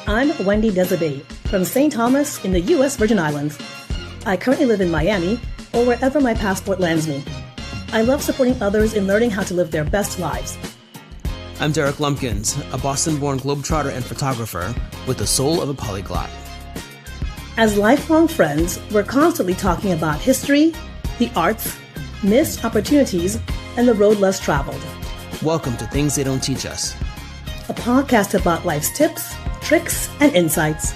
I'm Wendy Desabate from St. Thomas in the U.S. Virgin Islands. I currently live in Miami, or wherever my passport lands me. I love supporting others in learning how to live their best lives. I'm Derek Lumpkins, a Boston-born globetrotter and photographer with the soul of a polyglot. As lifelong friends, we're constantly talking about history, the arts, missed opportunities, and the road less traveled. Welcome to Things They Don't Teach Us, a podcast about life's tips, tricks, and insights.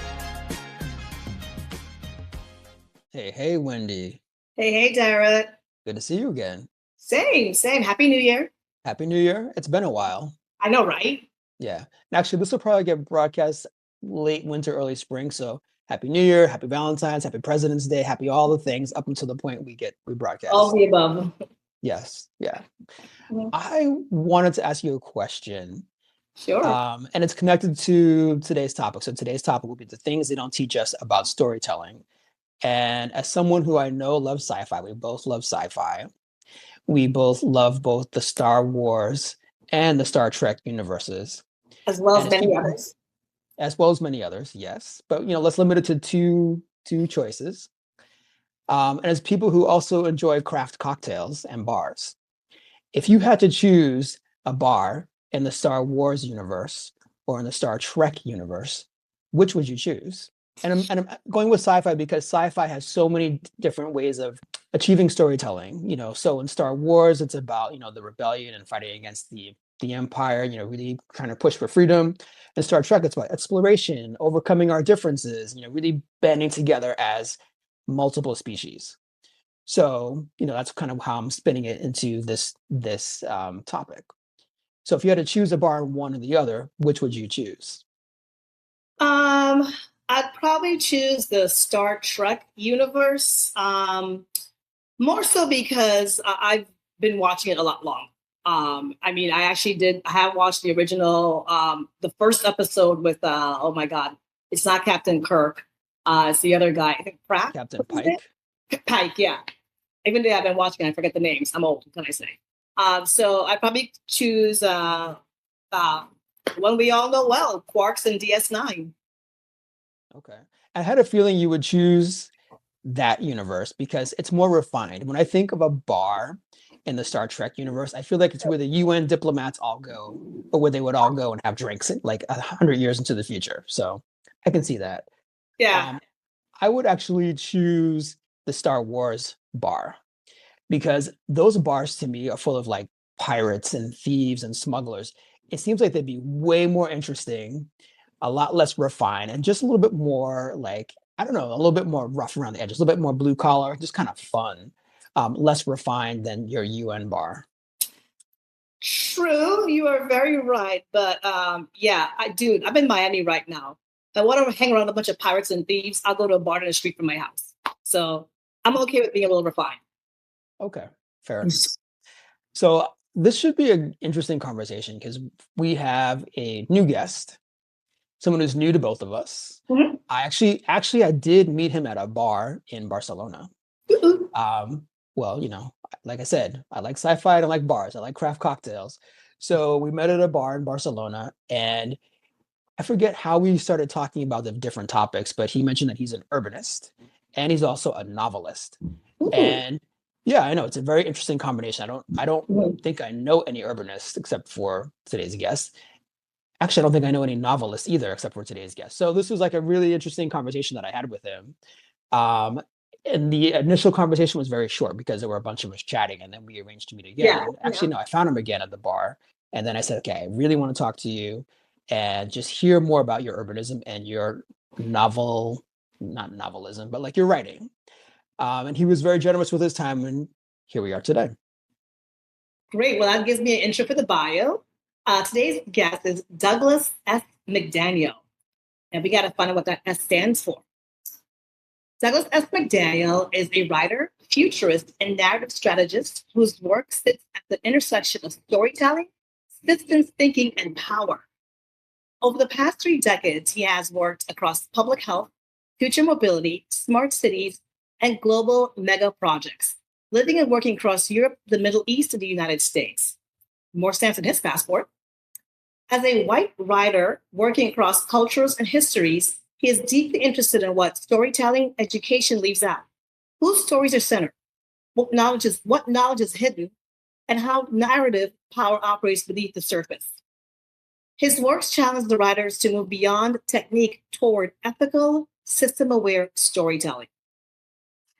Hey, Wendy. Hey, Derek. Good to see you again. Same. Happy New Year. Happy New Year. It's been a while. I know, right? Yeah. And actually, this will probably get broadcast late winter, early spring. So Happy New Year, Happy Valentine's, Happy President's Day, happy all the things up until the point we broadcast. All the above. Yes. Yeah. I wanted to ask you a question. Sure. And it's connected to today's topic. So today's topic will be the things they don't teach us about storytelling. And as someone who I know loves sci-fi, we both love sci-fi. We both love both the Star Wars and the Star Trek universes. As well as many others. As well as many others, yes. But, let's limit it to two choices. And as people who also enjoy craft cocktails and bars, if you had to choose a bar in the Star Wars universe or in the Star Trek universe, which would you choose? And I'm going with sci-fi because sci-fi has so many different ways of achieving storytelling. So in Star Wars, it's about, the rebellion and fighting against the Empire, really trying to push for freedom. In Star Trek, it's about exploration, overcoming our differences, really banding together as multiple species. So, that's kind of how I'm spinning it into this topic. So if you had to choose a bar, one or the other, which would you choose? I'd probably choose the Star Trek universe, more so because I've been watching it a lot long. I have watched the original, the first episode with, oh my God, it's not Captain Kirk. It's the other guy, I think Pratt. Captain Pike. Pike, yeah. Even though I've been watching, I forget the names. I'm old, what can I say? So I probably choose one we all know well, Quarks and DS9. Okay. I had a feeling you would choose that universe because it's more refined. When I think of a bar in the Star Trek universe, I feel like it's where the UN diplomats all go, or where they would all go and have drinks like 100 years into the future. So I can see that. Yeah. I would actually choose the Star Wars bar because those bars to me are full of like pirates and thieves and smugglers. It seems like they'd be way more interesting, a lot less refined, and just a little bit more like, I don't know, a little bit more rough around the edges, a little bit more blue collar, just kind of fun, less refined than your UN bar. True, you are very right. But I'm in Miami right now. If I want to hang around a bunch of pirates and thieves, I'll go to a bar down the street from my house. So I'm okay with being a little refined. Okay, fair enough. So this should be an interesting conversation because we have a new guest, someone who's new to both of us. Mm-hmm. I did meet him at a bar in Barcelona. Mm-hmm. Like I said, I like sci-fi, I don't like bars, I like craft cocktails. So we met at a bar in Barcelona, and I forget how we started talking about the different topics, but he mentioned that he's an urbanist and he's also a novelist. Ooh. And yeah, I know it's a very interesting combination. I don't think I know any urbanists except for today's guest. Actually, I don't think I know any novelists either, except for today's guest. So this was like a really interesting conversation that I had with him. And the initial conversation was very short because there were a bunch of us chatting, and then we arranged to meet again. No, I found him again at the bar. And then I said, okay, I really want to talk to you and just hear more about your urbanism and your not novelism, but like your writing. And he was very generous with his time, and here we are today. Great. Well, that gives me an intro for the bio. Today's guest is Douglas S. McDaniel, and we got to find out what that S stands for. Douglas S. McDaniel is a writer, futurist, and narrative strategist whose work sits at the intersection of storytelling, systems thinking, and power. Over the past 3 decades, he has worked across public health, future mobility, smart cities, and global mega projects, living and working across Europe, the Middle East, and the United States. More stamps in his passport. As a white writer working across cultures and histories, he is deeply interested in what storytelling education leaves out, whose stories are centered, what knowledge is hidden, and how narrative power operates beneath the surface. His works challenge the writers to move beyond technique toward ethical, system-aware storytelling.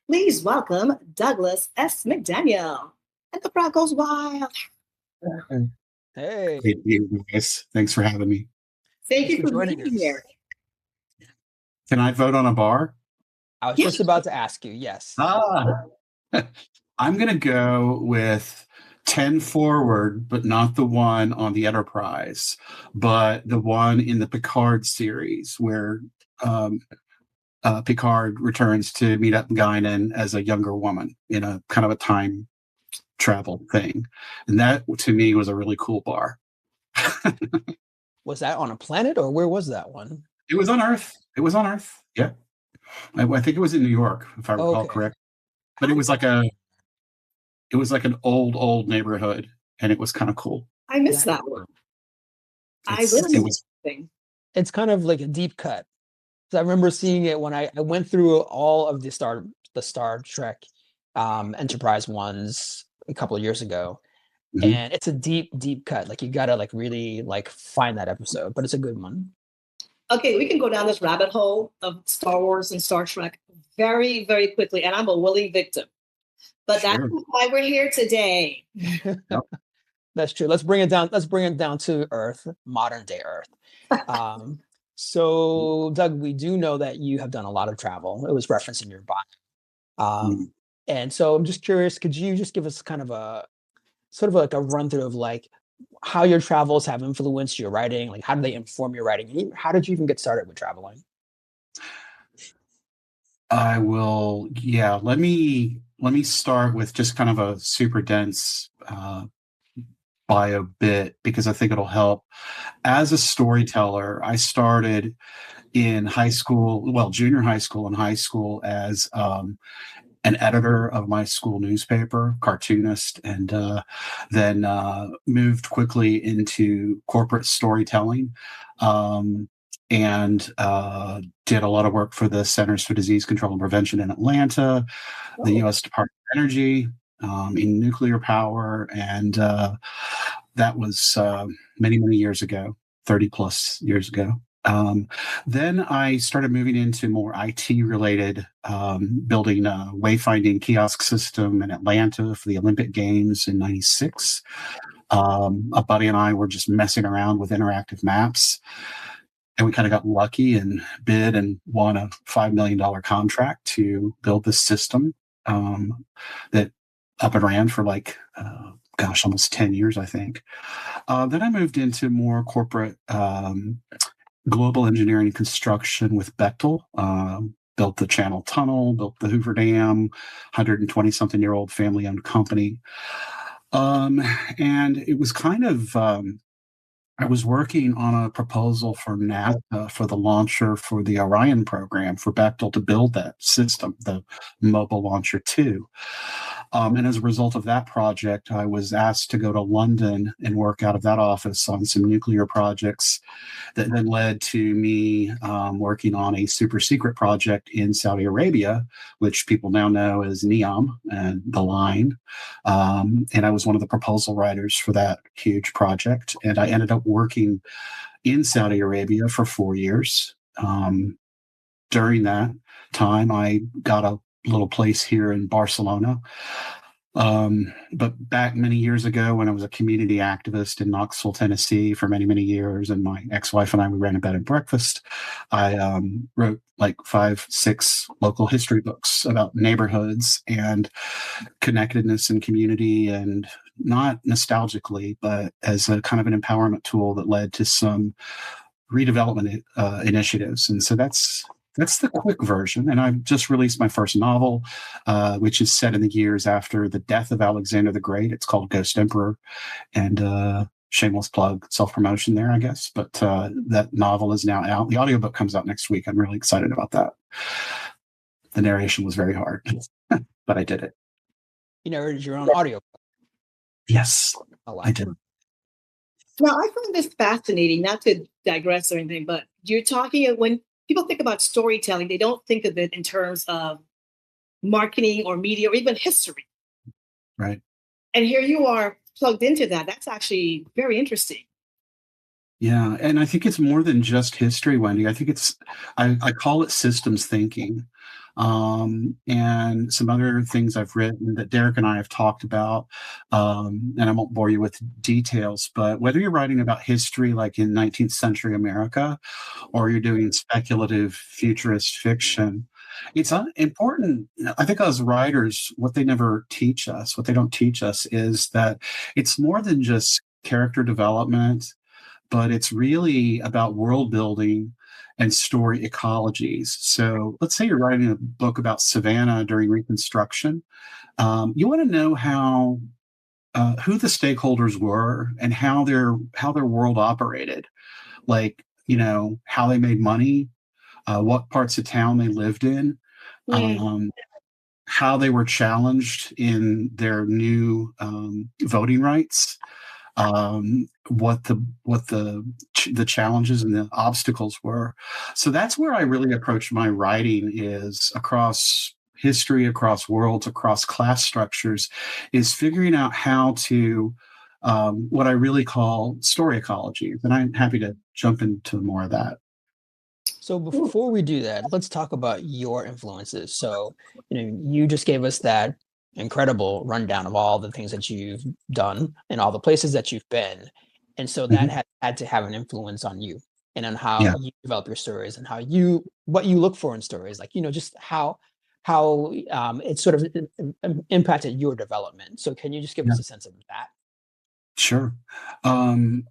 Please welcome Douglas S. McDaniel. And the crowd goes wild. Hey. Great being here, guys. Thanks for having me. Thank you Thanks for for being joining us. here. Can I vote on a bar? I was Yeah. just about to ask you. Yes. I'm going to go with 10 Forward, but not the one on the Enterprise, but the one in the Picard series where Picard returns to meet up Guinan as a younger woman in a kind of a time travel thing. And that, to me, was a really cool bar. Was that on a planet or where was that one? It was on Earth. Yeah. I think it was in New York, if I recall Okay. correct. But it was like an old neighborhood, and it was kind of cool. I missed that one. It's kind of like a deep cut. So I remember seeing it when I went through all of the Star Trek Enterprise ones a couple of years ago. Mhm. And it's a deep cut. Like you gotta like really like find that episode, but it's a good one. Okay, we can go down this rabbit hole of Star Wars and Star Trek very, very quickly, and I'm a willing victim. But Sure. That's why we're here today. That's true. Let's bring it down. Let's bring it down to Earth, modern day Earth. So, Doug, we do know that you have done a lot of travel. It was referenced in your bio. And so I'm just curious, could you just give us kind of a sort of like a run through of like how your travels have influenced your writing? Like, how do they inform your writing? How did you even get started with traveling? I will. Yeah. Let me start with just kind of a super dense bio bit because I think it'll help. As a storyteller, I started in high school, well, junior high school and high school as an editor of my school newspaper, cartoonist, and then moved quickly into corporate storytelling. And did a lot of work for the Centers for Disease Control and Prevention in Atlanta, the U.S. Department of Energy, in nuclear power. And that was many, many years ago, 30 plus years ago. Then I started moving into more IT-related, building a wayfinding kiosk system in Atlanta for the Olympic Games in '96. A buddy and I were just messing around with interactive maps. And we kind of got lucky and bid and won a $5 million contract to build this system that up and ran for like, almost 10 years, I think. Then I moved into more corporate global engineering and construction with Bechtel. Built the Channel Tunnel, built the Hoover Dam, 120-something-year-old family-owned company. And it was kind of... I was working on a proposal for NASA for the launcher for the Orion program for Bechtel to build that system, the Mobile Launcher 2. And as a result of that project, I was asked to go to London and work out of that office on some nuclear projects that then led to me working on a super secret project in Saudi Arabia, which people now know as NEOM and The Line. And I was one of the proposal writers for that huge project. And I ended up working in Saudi Arabia for 4 years. During that time, I got a little place here in Barcelona. But back many years ago when I was a community activist in Knoxville, Tennessee for many, many years, and my ex-wife and I, we ran a bed and breakfast, I wrote like 5, 6 local history books about neighborhoods and connectedness and community, and not nostalgically, but as a kind of an empowerment tool that led to some redevelopment initiatives. And so that's the quick version. And I've just released my first novel, which is set in the years after the death of Alexander the Great. It's called Ghost Emperor. And shameless plug, self-promotion there, I guess. But that novel is now out. The audiobook comes out next week. I'm really excited about that. The narration was very hard, but I did it. You narrated your own audio. Yes, Oh, wow. I did. Now, I find this fascinating, not to digress or anything, but you're talking when people think about storytelling, they don't think of it in terms of marketing or media or even history. Right. And here you are plugged into that. That's actually very interesting. Yeah, and I think it's more than just history, Wendy. I think I call it systems thinking. And some other things I've written that Derek and I have talked about, and I won't bore you with details, but whether you're writing about history like in 19th century America, or you're doing speculative futurist fiction, it's important. I think as writers, what they never teach us, what they don't teach us is that it's more than just character development, but it's really about world building and story ecologies. So let's say you're writing a book about Savannah during Reconstruction. You want to know how who the stakeholders were and how their world operated, like how they made money, what parts of town they lived in, um, how they were challenged in their new voting rights, what the challenges and the obstacles were. So that's where I really approach my writing, is across history, across worlds, across class structures, is figuring out how to what I really call story ecology. And I'm happy to jump into more of that. So before we do that, let's talk about your influences. So, you just gave us that incredible rundown of all the things that you've done and all the places that you've been. And so that Mhm. had to have an influence on you and on how Yeah, you develop your stories and what you look for in stories, like, just how it sort of impacted your development. So can you just give yeah, us a sense of that? sure. Um,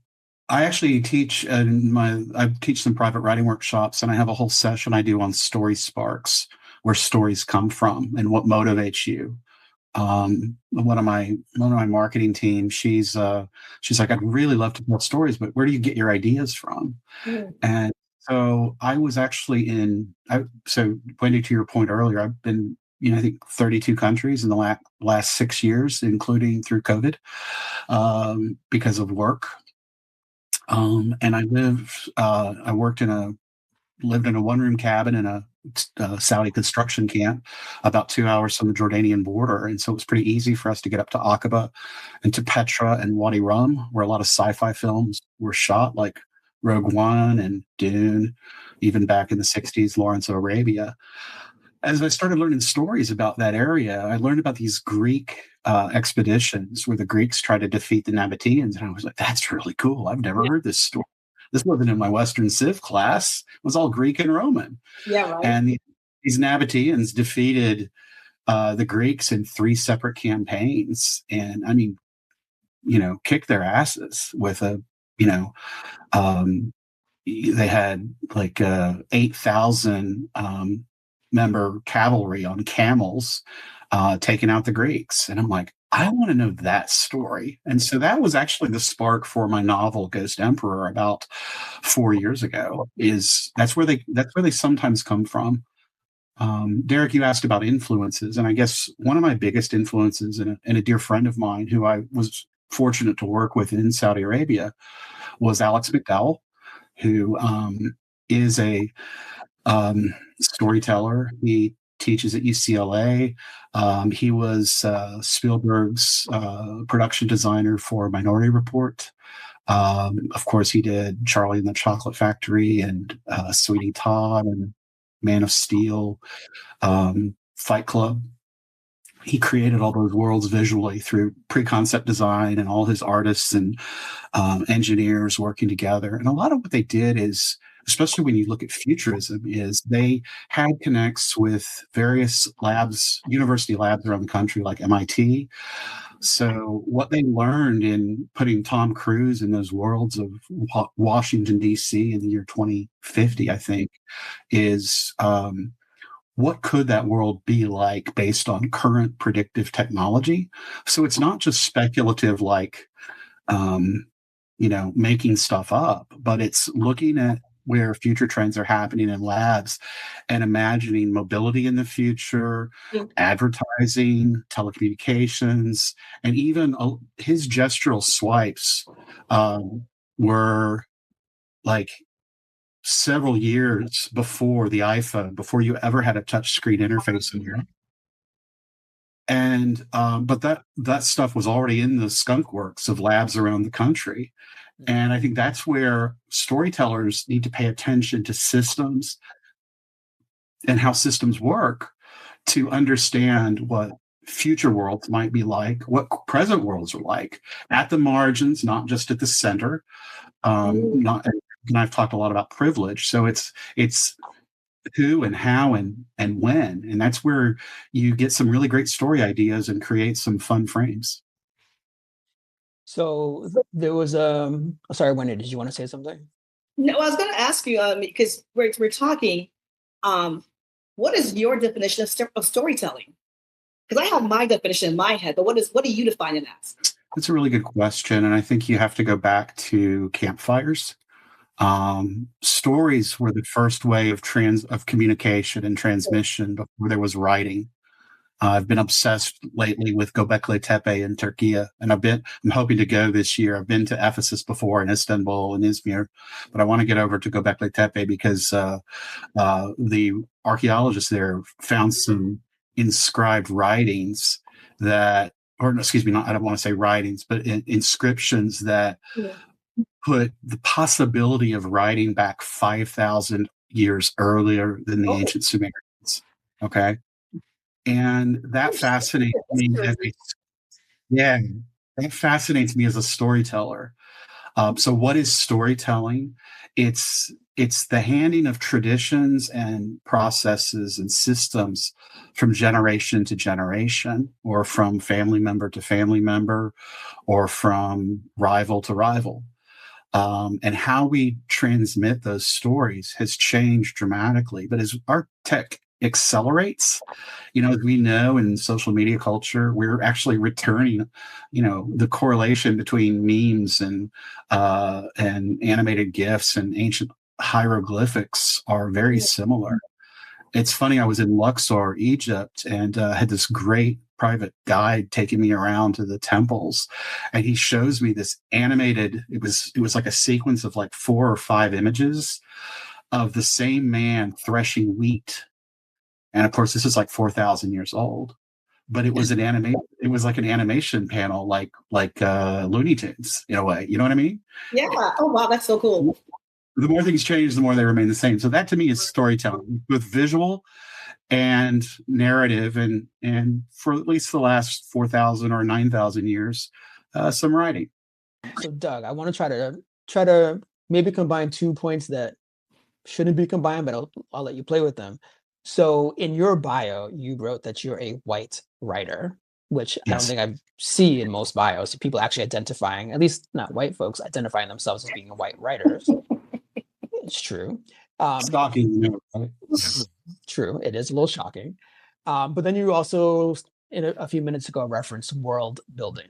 I actually I teach some private writing workshops, and I have a whole session I do on story sparks, where stories come from and what motivates you. One of my marketing team, she's like, I'd really love to tell stories, but where do you get your ideas from? Mm. And so I was actually so Wendy, to your point earlier, I've been, I think 32 countries in the last 6 years, including through COVID, because of work. And I lived in a one-room cabin in a Saudi construction camp about 2 hours from the Jordanian border. And so it was pretty easy for us to get up to Aqaba and to Petra and Wadi Rum, where a lot of sci-fi films were shot, like Rogue One and Dune, even back in the 60s, Lawrence of Arabia. As I started learning stories about that area, I learned about these Greek expeditions where the Greeks tried to defeat the Nabateans. And I was like, that's really cool. I've never Yeah, heard this story. This wasn't in my Western Civ class. It was all Greek and Roman. yeah, right. And these Nabateans defeated the Greeks in 3 separate campaigns. And I mean, kicked their asses with you know, um, they had like 8,000 member cavalry on camels taking out the Greeks. And I'm like, I want to know that story. And so that was actually the spark for my novel Ghost Emperor about 4 years ago. That's where they sometimes come from. Derek, you asked about influences, and I guess one of my biggest influences, and a dear friend of mine who I was fortunate to work with in Saudi Arabia, was Alex McDowell, who is a storyteller. He teaches at UCLA. He was Spielberg's production designer for Minority Report. Of course, he did Charlie and the Chocolate Factory and Sweeney Todd and Man of Steel, Fight Club. He created all those worlds visually through pre-concept design and all his artists and engineers working together. And a lot of what they did is, especially when you look at futurism, is they had connects with various labs, university labs around the country, like MIT. So what they learned in putting Tom Cruise in those worlds of Washington, D.C. in the year 2050, I think, is what could that world be like based on current predictive technology? So it's not just speculative, like, um, making stuff up, but it's looking at where future trends are happening in labs and imagining mobility in the future, Mm. advertising, telecommunications, and even his gestural swipes were like several years before the iPhone, before you ever had a touch screen interface in here. And but that stuff was already in the skunk works of labs around the country. And I think that's where storytellers need to pay attention to systems and how systems work to understand what future worlds might be like, what present worlds are like at the margins, not just at the center. Not, and I've talked a lot about privilege. So it's who and how and when, and that's where you get some really great story ideas and create some fun frames. So there was sorry, Wendy, did you want to say something? No, I was going to ask you because we're talking. What is your definition of storytelling? Because I have my definition in my head, but what do you define it as? That's a really good question, and I think you have to go back to campfires. Stories were the first way of communication and transmission before there was writing. I've been obsessed lately with Göbekli Tepe in Turkey, and I'm hoping to go this year. I've been to Ephesus before, and Istanbul and Izmir, but I want to get over to Göbekli Tepe because the archaeologists there found some inscribed writings I don't want to say writings, but inscriptions that put the possibility of writing back 5,000 years earlier than the ancient Sumerians. Okay. And that fascinates me. That fascinates me as a storyteller. So what is storytelling? It's the handing of traditions and processes and systems from generation to generation, or from family member to family member, or from rival to rival. And how we transmit those stories has changed dramatically. But as our tech accelerates, as we know in social media culture, we're actually returning, the correlation between memes and animated GIFs and ancient hieroglyphics are very similar. It's funny, I was in Luxor, Egypt, and had this great private guide taking me around to the temples, and he shows me this animated, it was like a sequence of like 4 or 5 images of the same man threshing wheat. And of course, this is like 4,000 years old, but it was it was like an animation panel, like Looney Tunes in a way. You know what I mean? Yeah. Oh, wow. That's so cool. The more things change, the more they remain the same. So that to me is storytelling, both visual and narrative, and for at least the last 4,000 or 9,000 years, some writing. So Doug, I want to try to maybe combine 2 points that shouldn't be combined, but I'll let you play with them. So in your bio, you wrote that you're a white writer, which I don't think I see in most bios. People actually identifying, at least not white folks, identifying themselves as being white writers. It's true. Shocking. True. It is a little shocking. But then you also, a few minutes ago, referenced world building.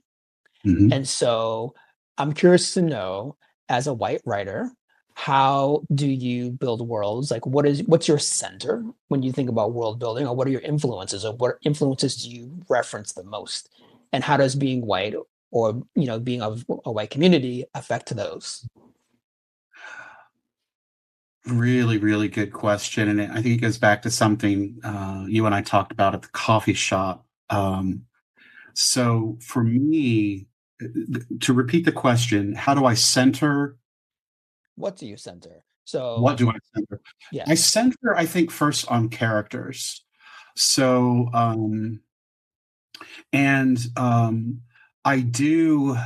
Mm-hmm. And so I'm curious to know, as a white writer, how do you build worlds? Like, what's your center when you think about world building, or what are your influences, or what influences do you reference the most? And how does being white, or being of a white community, affect those? Really, really good question. And I think it goes back to something you and I talked about at the coffee shop. So for me, to repeat the question, how do I center? What do you center? So what do I center? Yeah. I center, I think, first on characters. So, I do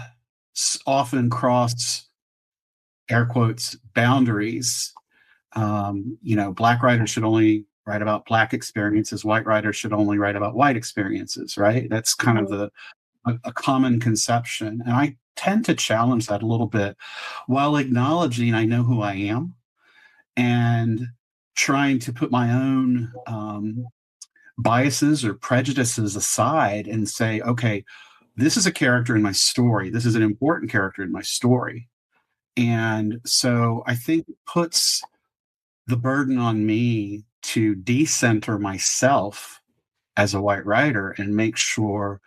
often cross, air quotes, boundaries. Black writers should only write about Black experiences. White writers should only write about white experiences, right? That's kind of a common conception. And I tend to challenge that a little bit while acknowledging I know who I am and trying to put my own biases or prejudices aside and say, okay, this is a character in my story. This is an important character in my story. And so I think it puts the burden on me to decenter myself as a white writer and make sure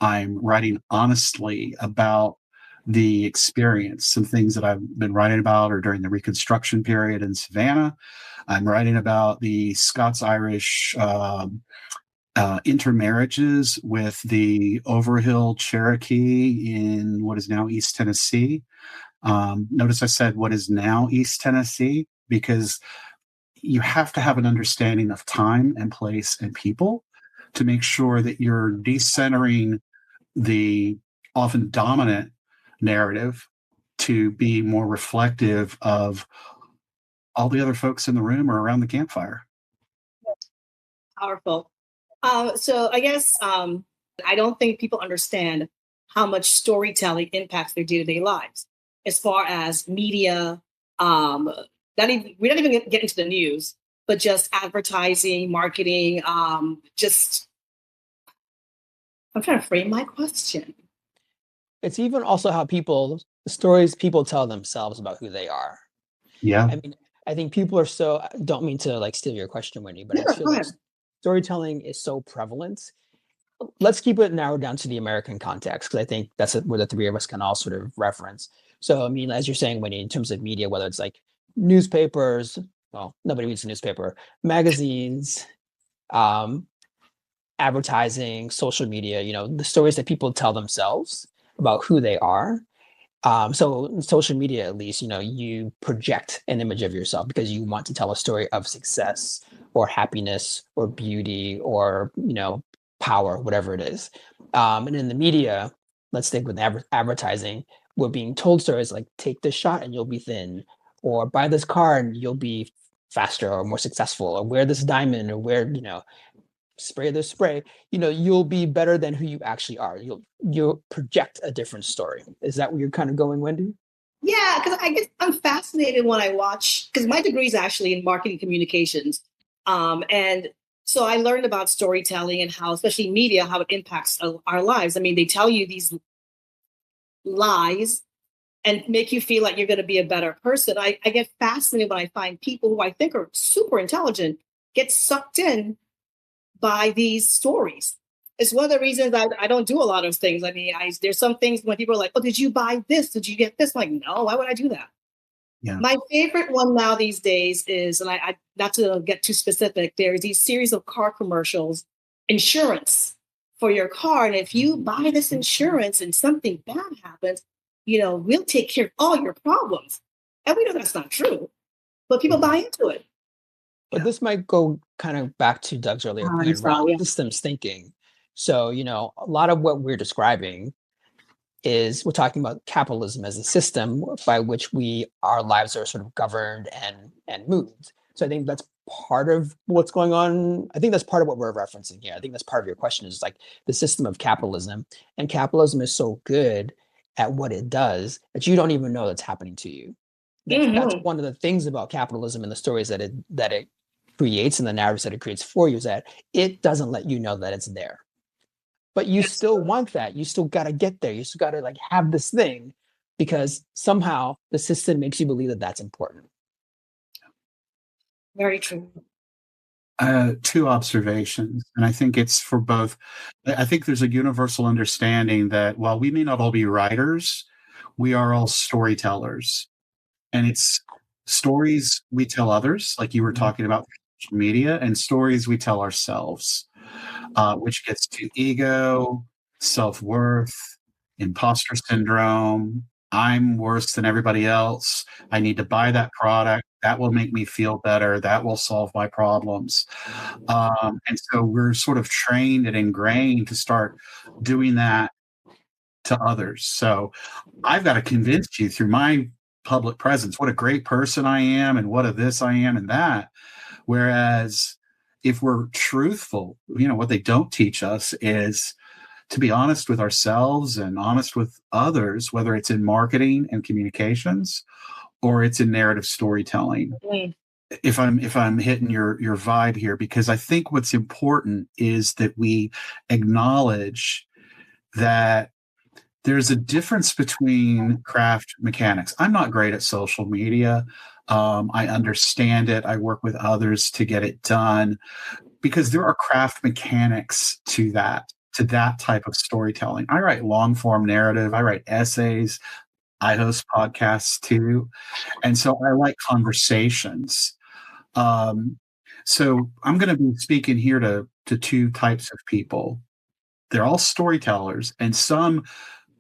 I'm writing honestly about the experience. Some things that I've been writing about are during the Reconstruction period in Savannah. I'm writing about the Scots-Irish intermarriages with the Overhill Cherokee in what is now East Tennessee. Notice I said what is now East Tennessee, because you have to have an understanding of time and place and people to make sure that you're decentering the often dominant narrative to be more reflective of all the other folks in the room or around the campfire. Powerful. So I guess I don't think people understand how much storytelling impacts their day-to-day lives, as far as media. We're not even get into the news, but just advertising, marketing. I'm trying to frame my question. It's even also how the stories people tell themselves about who they are. Yeah. I mean, I think people are so, don't mean to like steal your question, Wendy, but I feel like storytelling is so prevalent. Let's keep it narrowed down to the American context, because I think that's where the three of us can all sort of reference. So, I mean, as you're saying, Wendy, in terms of media, whether it's like newspapers, well, nobody reads a newspaper, magazines, advertising, social media, the stories that people tell themselves about who they are. So in social media, at least, you project an image of yourself because you want to tell a story of success or happiness or beauty or, power, whatever it is. And in the media, let's stick with advertising, we're being told stories like take this shot and you'll be thin, or buy this car and you'll be faster or more successful, or wear this diamond, or wear, spray this spray, you'll be better than who you actually are. You'll project a different story. Is that where you're kind of going, Wendy? Yeah, because I guess I'm fascinated when I watch, because my degree is actually in marketing communications. And so I learned about storytelling and how, especially media, how it impacts our lives. I mean, they tell you these lies and make you feel like you're going to be a better person. I get fascinated when I find people who I think are super intelligent get sucked in by these stories. It's one of the reasons I don't do a lot of things. I mean, there's some things when people are like, oh, did you buy this? Did you get this? I'm like, no, why would I do that? Yeah. My favorite one now these days is, and I not to get too specific, there's these series of car commercials, insurance for your car. And if you buy this insurance and something bad happens, we'll take care of all your problems. And we know that's not true, but people buy into it. But this might go kind of back to Doug's earlier point around systems thinking. So, a lot of what we're describing is we're talking about capitalism as a system by which our lives are sort of governed and moved. So I think that's part of what's going on. I think that's part of what we're referencing here. I think that's part of your question is like the system of capitalism. And capitalism is so good at what it does that you don't even know that's happening to you. That's one of the things about capitalism and the stories that it creates and the narratives that it creates for you, is that it doesn't let you know that it's there. But you still want that. You still got to get there. You still got to like have this thing because somehow the system makes you believe that that's important. Very true. Two observations, and I think it's for both. I think there's a universal understanding that while we may not all be writers, we are all storytellers. And it's stories we tell others, like you were talking about social media, and stories we tell ourselves, which gets to ego, self-worth, imposter syndrome. I'm worse than everybody else. I need to buy that product. That will make me feel better. That will solve my problems. And so we're sort of trained and ingrained to start doing that to others. So I've got to convince you through my public presence what a great person I am and what a this I am and that. Whereas if we're truthful, what they don't teach us is to be honest with ourselves and honest with others, whether it's in marketing and communications or it's in narrative storytelling. If I'm hitting your vibe here, because I think what's important is that we acknowledge that there's a difference between craft mechanics. I'm not great at social media. I understand it. I work with others to get it done because there are craft mechanics to that. to that type of storytelling. I write long form narrative. I write essays. I host podcasts too. And so I like conversations. So I'm going to be speaking here to two types of people. They're all storytellers, and some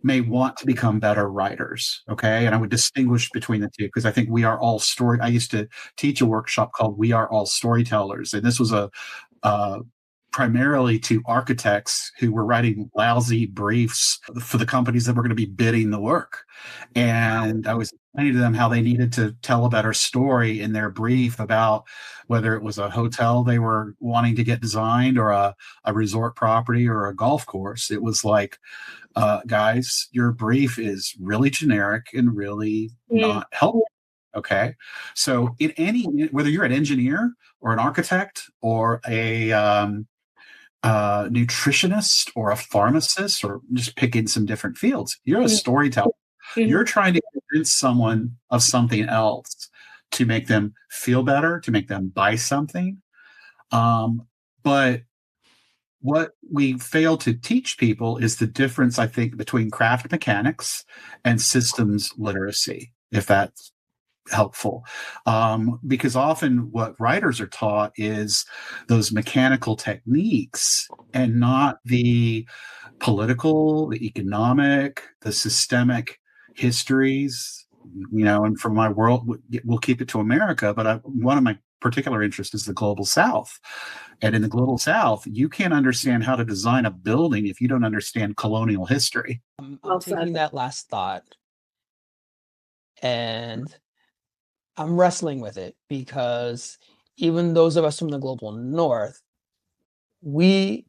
may want to become better writers. Okay. And I would distinguish between the two because I think we are all I used to teach a workshop called We Are All Storytellers. And this was primarily to architects who were writing lousy briefs for the companies that were going to be bidding the work. And I was explaining to them how they needed to tell a better story in their brief about whether it was a hotel they were wanting to get designed or a resort property or a golf course. It was like, guys, your brief is really generic and really not helpful. Okay. So whether you're an engineer or an architect or a nutritionist or a pharmacist, or just picking some different fields, you're a storyteller. You're trying to convince someone of something else to make them feel better, to make them buy something. But what we fail to teach people is the difference, I think, between craft mechanics and systems literacy, if that's helpful. Because often what writers are taught is those mechanical techniques and not the political, the economic, the systemic histories, and from my world, we'll keep it to America, but one of my particular interest is the global South. And in the global South, you can't understand how to design a building if you don't understand colonial history. I'm taking that last thought and I'm wrestling with it because even those of us from the global North, we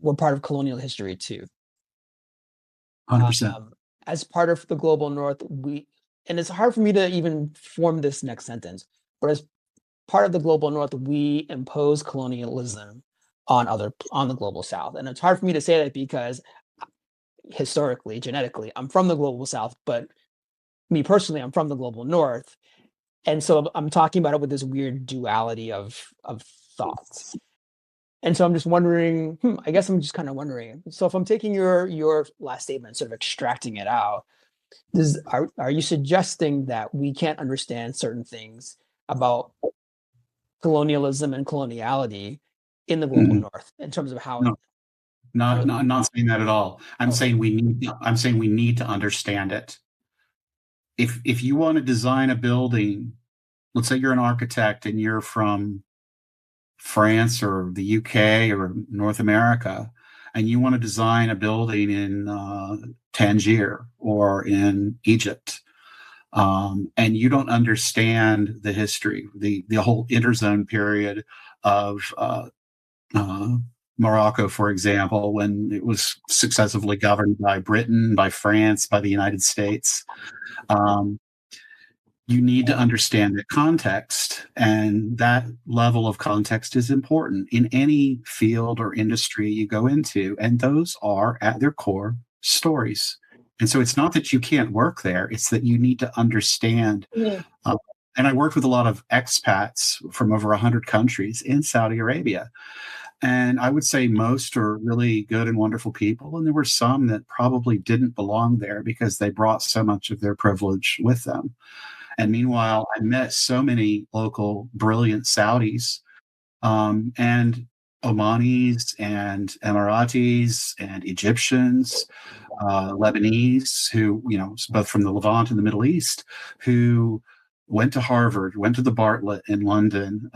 were part of colonial history too. 100%. As part of the global North, and it's hard for me to even form this next sentence, but as part of the global North, we impose colonialism on the global South. And it's hard for me to say that because historically, genetically, I'm from the global South, but me personally, I'm from the global North. And so I'm talking about it with this weird duality of thoughts. And so I'm just wondering, I guess I'm just kind of wondering. So if I'm taking your last statement, sort of extracting it out, are you suggesting that we can't understand certain things about colonialism and coloniality in the global North in terms of how? No, I'm not saying that at all. I'm saying we need to understand it. If you want to design a building, let's say you're an architect and you're from France or the UK or North America, and you want to design a building in Tangier or in Egypt, and you don't understand the history, the whole interzone period of Morocco, for example, when it was successively governed by Britain, by France, by the United States. You need to understand the context, and that level of context is important in any field or industry you go into. And those are, at their core, stories. And so it's not that you can't work there, it's that you need to understand. And I worked with a lot of expats from over 100 countries in Saudi Arabia. And I would say most are really good and wonderful people. And there were some that probably didn't belong there because they brought so much of their privilege with them. And meanwhile, I met so many local brilliant Saudis and Omanis and Emiratis and Egyptians, Lebanese, who, both from the Levant and the Middle East, who went to Harvard, went to the Bartlett in London,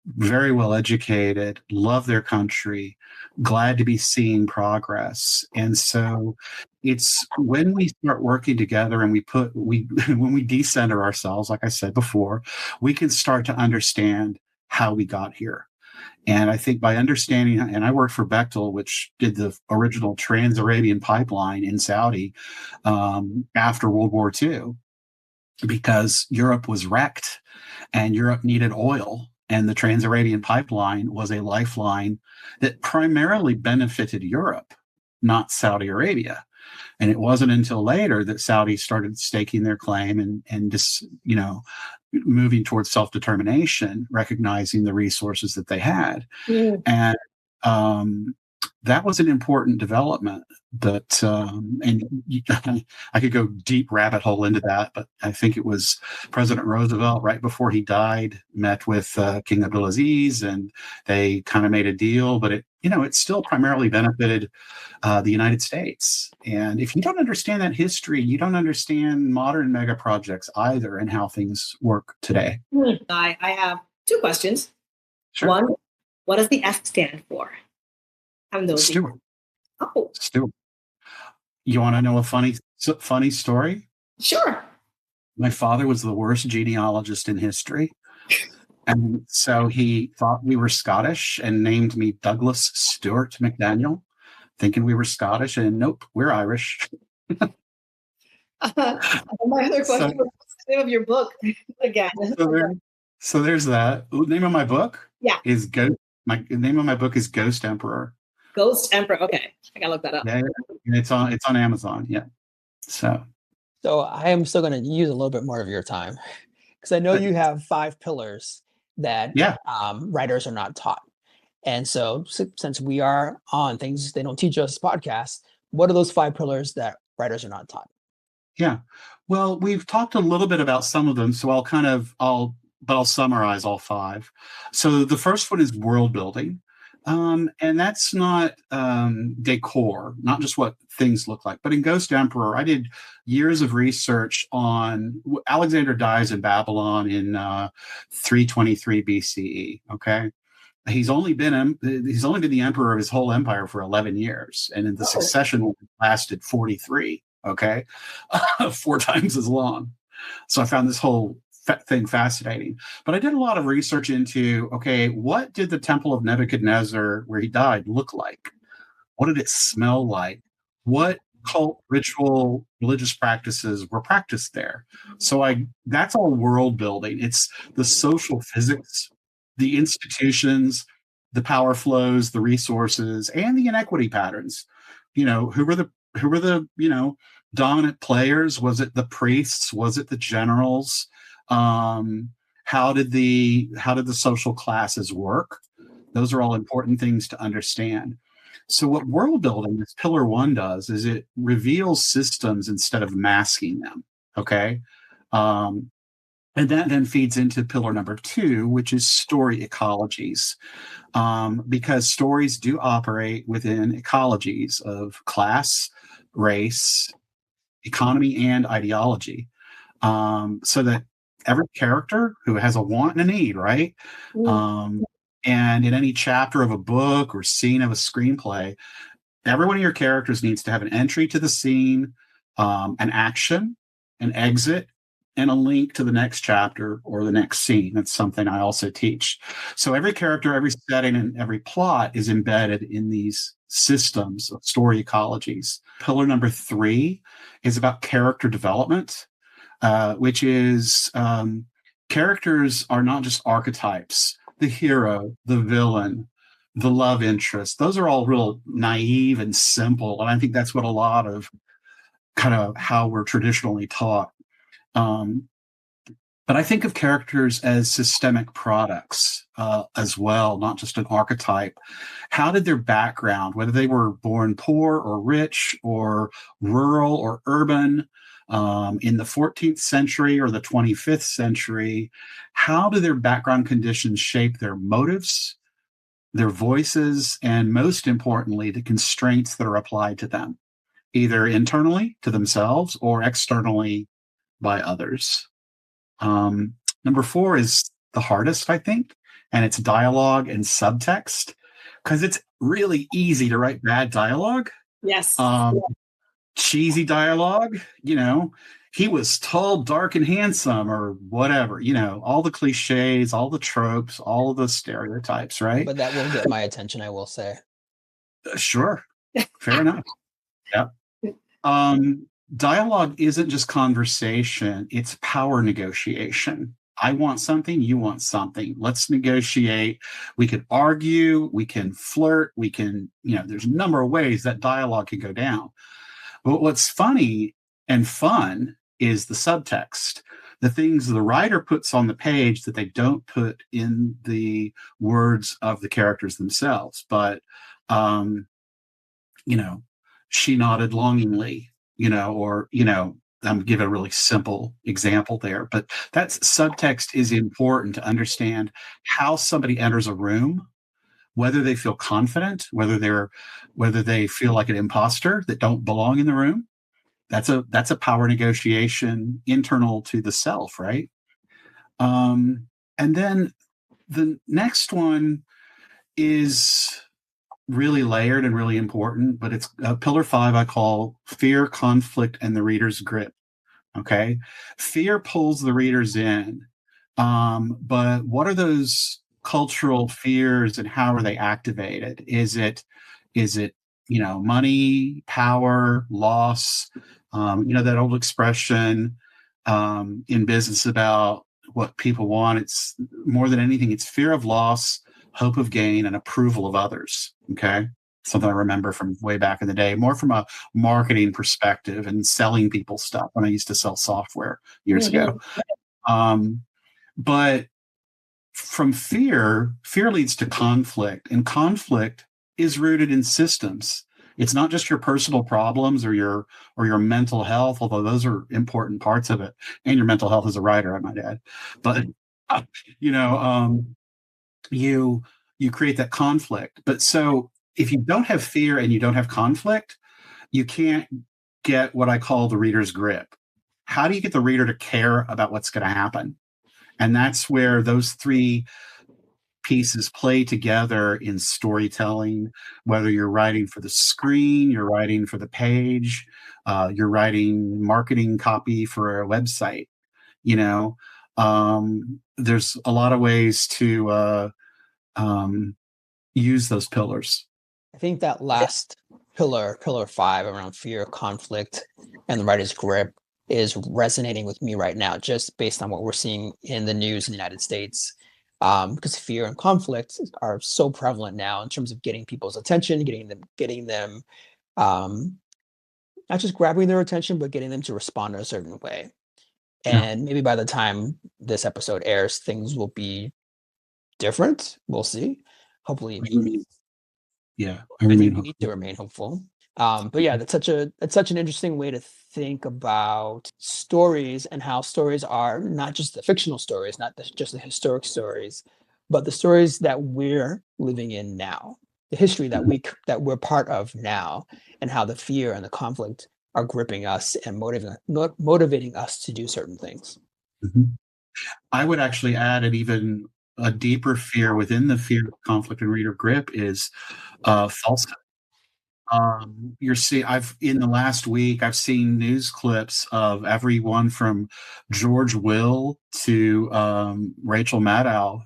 very well educated, love their country, glad to be seeing progress. And so it's when we start working together and when we decenter ourselves, like I said before, we can start to understand how we got here. And I think by understanding, and I worked for Bechtel, which did the original Trans-Arabian pipeline in Saudi after World War II, because Europe was wrecked and Europe needed oil. And the Trans-Arabian pipeline was a lifeline that primarily benefited Europe, not Saudi Arabia. And it wasn't until later that Saudi started staking their claim and just, moving towards self-determination, recognizing the resources that they had. And that was an important development that, I could go deep rabbit hole into that, but I think it was President Roosevelt right before he died met with King Abdulaziz, and they kind of made a deal, but it still primarily benefited the United States. And if you don't understand that history, you don't understand modern mega projects either and how things work today. I have two questions. Sure. One, what does the S stand for? I'm nosy. Stewart. Oh, Stewart. You want to know a funny story? sure. My father was the worst genealogist in history. And so he thought we were Scottish and named me Douglas Stewart McDaniel, thinking we were Scottish. And nope, we're Irish. My other question was, what's the name of your book again? So there's that. The name of my book is My name of my book is Ghost Emperor. Ghost Emperor. Okay, I gotta look that up. Yeah, and it's on Amazon. Yeah. So I am still going to use a little bit more of your time because I know you have 5 pillars that writers are not taught. And so since we are on things they don't teach us podcasts, what are those 5 pillars that writers are not taught? Yeah. Well, we've talked a little bit about some of them, so I'll summarize all 5. So the first one is world building. And that's not decor, not just what things look like. But in Ghost Emperor, I did years of research on Alexander dies in Babylon in 323 BCE. Okay, he's only been the emperor of his whole empire for 11 years, and the succession lasted 43. Okay, 4 times as long. So I found this whole thing fascinating. But I did a lot of research into, okay, what did the Temple of Nebuchadnezzar, where he died, look like? What did it smell like? What cult, ritual, religious practices were practiced there? So that's all world building. It's the social physics, the institutions, the power flows, the resources, and the inequity patterns. Who were the dominant players? Was it the priests? Was it the generals? How did the social classes work? Those are all important things to understand. So what world building, this pillar 1 does, is it reveals systems instead of masking them. Okay. And that then feeds into pillar number 2, which is story ecologies. Because stories do operate within ecologies of class, race, economy, and ideology. So that every character who has a want and a need, right? And in any chapter of a book or scene of a screenplay, every one of your characters needs to have an entry to the scene, an action, an exit, and a link to the next chapter or the next scene. That's something I also teach. So every character, every setting, and every plot is embedded in these systems of story ecologies. Pillar number 3 is about character development. Which is characters are not just archetypes. The hero, the villain, the love interest, those are all real naive and simple. And I think that's what a lot of kind of how we're traditionally taught. But I think of characters as systemic products as well, not just an archetype. How did their background, whether they were born poor or rich or rural or urban, in the 14th century or the 25th century, how do their background conditions shape their motives, their voices, and most importantly, the constraints that are applied to them, either internally to themselves or externally by others? Number 4 is the hardest, I think, and it's dialogue and subtext, because it's really easy to write bad dialogue. Yes. Cheesy dialogue, he was tall, dark, and handsome, or whatever, all the cliches, all the tropes, all of the stereotypes, right? But that will get my attention, I will say. Sure. Fair enough. Yeah. Dialogue isn't just conversation, it's power negotiation. I want something, you want something. Let's negotiate. We can argue, we can flirt, we can, there's a number of ways that dialogue can go down. But what's funny and fun is the subtext, the things the writer puts on the page that they don't put in the words of the characters themselves. But you know, she nodded longingly, or, I'm giving a really simple example there, but that's subtext is important to understand how somebody enters a room, whether they feel confident, whether they feel like an imposter that don't belong in the room. That's a power negotiation internal to the self, right? And then the next one is really layered and really important, but it's pillar 5 I call fear, conflict, and the reader's grip. Okay. Fear pulls the readers in. But what are those cultural fears and how are they activated? Is it, money, power, loss? That old expression in business about what people want. It's more than anything, it's fear of loss, hope of gain, and approval of others. Okay. Something I remember from way back in the day, more from a marketing perspective and selling people stuff when I used to sell software years ago. But from fear leads to conflict, and conflict is rooted in systems. It's not just your personal problems or your mental health, although those are important parts of it, and your mental health as a writer, I might add. But you create that conflict. But so if you don't have fear and you don't have conflict, you can't get what I call the reader's grip. How do you get the reader to care about what's going to happen? And that's where those 3 pieces play together in storytelling, whether you're writing for the screen, you're writing for the page, you're writing marketing copy for a website. There's a lot of ways to use those pillars. I think that last pillar 5 around fear, conflict, and the writer's grip is resonating with me right now, just based on what we're seeing in the news in the United States. Because fear and conflict are so prevalent now in terms of getting people's attention, getting them, not just grabbing their attention, but getting them to respond in a certain way. And maybe by the time this episode airs, things will be different. We'll see. Hopefully, I think we need to remain hopeful. But yeah, that's such an interesting way to think about stories and how stories are not just the fictional stories, not just the historic stories, but the stories that we're living in now, the history that we're part of now, and how the fear and the conflict are gripping us and motivating us to do certain things. I would actually add an even a deeper fear within the fear of conflict and reader grip is falsehood. In the last week, I've seen news clips of everyone from George Will to Rachel Maddow,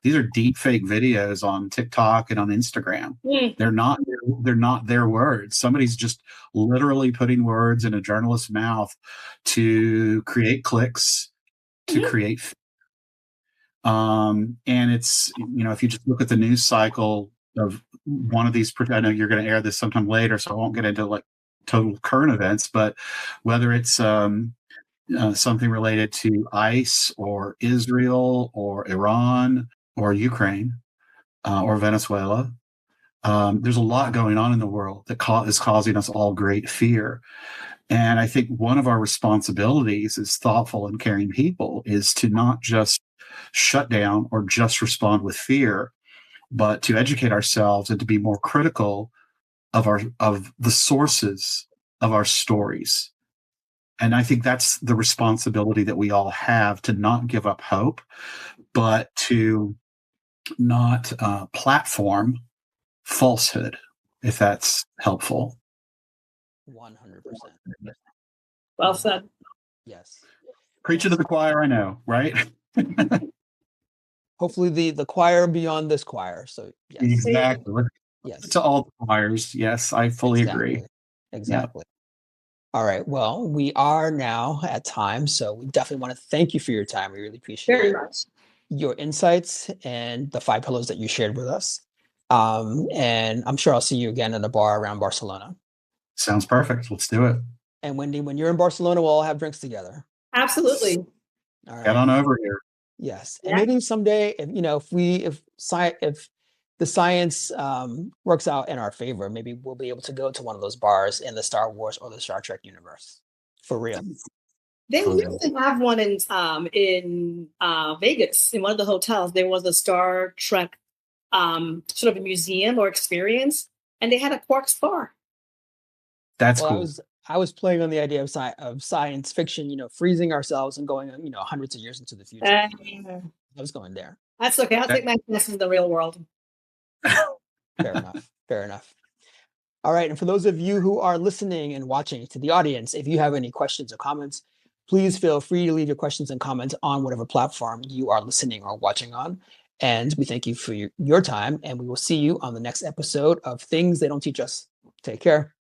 these are deep fake videos on TikTok and on Instagram. They're not their words. Somebody's just literally putting words in a journalist's mouth to create clicks, to create. And it's, if you just look at the news cycle of one of these, I know you're going to air this sometime later, so I won't get into like total current events, but whether it's something related to ICE or Israel or Iran or Ukraine or Venezuela, there's a lot going on in the world that is causing us all great fear. And I think one of our responsibilities as thoughtful and caring people is to not just shut down or just respond with fear, but to educate ourselves and to be more critical of the sources of our stories. And I think that's the responsibility that we all have, to not give up hope, but to not platform falsehood, if that's helpful. 100%. Well said. Yes. Preaching to the choir, I know, right? Hopefully the choir beyond this choir. So yes. Exactly. Yes. To all the choirs. Yes, I fully agree. Exactly. Yeah. All right. Well, we are now at time, so we definitely want to thank you for your time. We really appreciate your insights and the 5 pillars that you shared with us. And I'm sure I'll see you again in a bar around Barcelona. Sounds perfect. Let's do it. And Wendy, when you're in Barcelona, we'll all have drinks together. Absolutely. All right. Get on over here. Yes. And maybe someday, if the science works out in our favor, maybe we'll be able to go to one of those bars in the Star Wars or the Star Trek universe. For real. They used to have one in Vegas, in one of the hotels. There was a Star Trek sort of a museum or experience, and they had a Quarks bar. That's cool. I was playing on the idea of science fiction, freezing ourselves and going, hundreds of years into the future. I was going there. That's okay. I'll take my chances in the real world. Fair enough. Fair enough. All right. And for those of you who are listening and watching, to the audience, if you have any questions or comments, please feel free to leave your questions and comments on whatever platform you are listening or watching on. And we thank you for your time, and we will see you on the next episode of Things They Don't Teach Us. Take care.